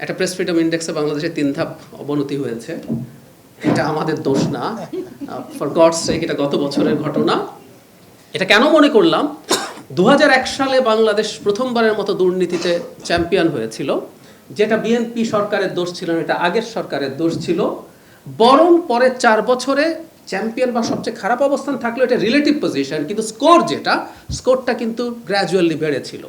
একটা press freedom ইন্ডেক্সে বাংলাদেশে 3 ধাপ অবনতি হয়েছে। এটা আমাদের দোষ না, ফর গডস সেক এটা গত বছরের ঘটনা। এটা কেন মনে করলাম, 2001 সালে বাংলাদেশ প্রথমবারের মতো দুর্নীতিতে চ্যাম্পিয়ন হয়েছিল, যেটা বিএনপি সরকারের দোষ ছিল না, এটা আগের সরকারের দোষ ছিল। বরং পরের 4 বছরে চ্যাম্পিয়ন বা সবচেয়ে খারাপ অবস্থান থাকলেও এটা রিলেটিভ পজিশন, কিন্তু স্কোরটা কিন্তু গ্র্যাজুয়ালি বেড়েছিল।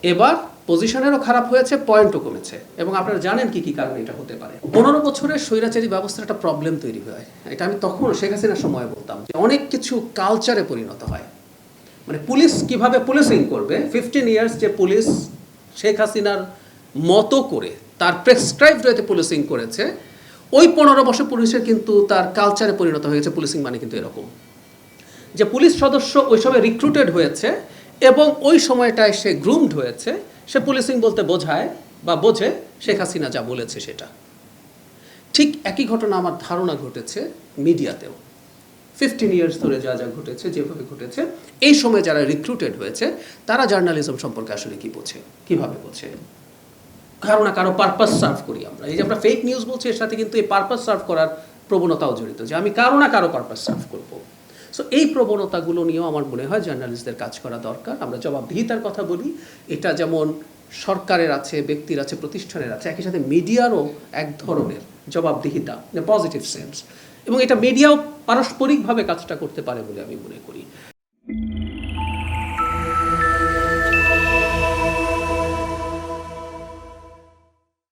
এবার পজিশনেরও খারাপ হয়েছে, পয়েন্টও কমেছে। এবং আপনারা জানেন কি কি কারণে এটা হতে পারে। 15 বছরের স্বৈরাচারী ব্যবস্থার একটা প্রবলেম তৈরি হয়। এটা আমি তখন শেখ হাসিনার সময় বলতাম যে অনেক কিছু কালচারে পরিণত হয়। মানে পুলিশ কিভাবে পুলিশিং করবে, 15 ইয়ার্স যে পুলিশ শেখ হাসিনার মতো করে তার প্রেসক্রাইবড ওয়েতে পুলিশিং করেছে, ওই 15 বছর পুলিশের কিন্তু তার কালচারে পরিণত হয়েছে। পুলিশিং মানে কিন্তু এরকম যে পুলিশ সদস্য ওই সময় রিক্রুটেড হয়েছে এবং ওই সময়টায় সে গ্রুমড হয়েছে। সে পুলিশিং বলতে বোঝায় বা বোঝে শেখ হাসিনা যা বলেছে সেটা। ঠিক একই ঘটনা আমার ধারণা ঘটেছে মিডিয়াতেও। 15 ইয়ার্স ধরে যা যা ঘটেছে, যেভাবে ঘটেছে, এই সময় যারা রিক্রুটেড হয়েছে তারা জার্নালিজম সম্পর্কে আসলে কি বোঝে, কিভাবে বোঝে। কারো না কারো পারপাস সার্ভ করি আমরা। এই যে আমরা ফেক নিউজ বলছি, এর সাথে কিন্তু এই পারপাস সার্ভ করার প্রবণতাও জড়িত, যে আমি কারো না কারো পারপাস সার্ভ করবো। সো এই প্রবণতাগুলো নিয়েও আমার মনে হয় জার্নালিস্টদের কাজ করা দরকার। আমরা জবাবদিহিতার কথা বলি, এটা যেমন সরকারের আছে, ব্যক্তির আছে, প্রতিষ্ঠানের আছে, একই সাথে মিডিয়ারও এক ধরনের জবাবদিহিতা, পজিটিভ সেন্স। এবং এটা মিডিয়াও পারস্পরিকভাবে কাজটা করতে পারে বলে আমি মনে করি।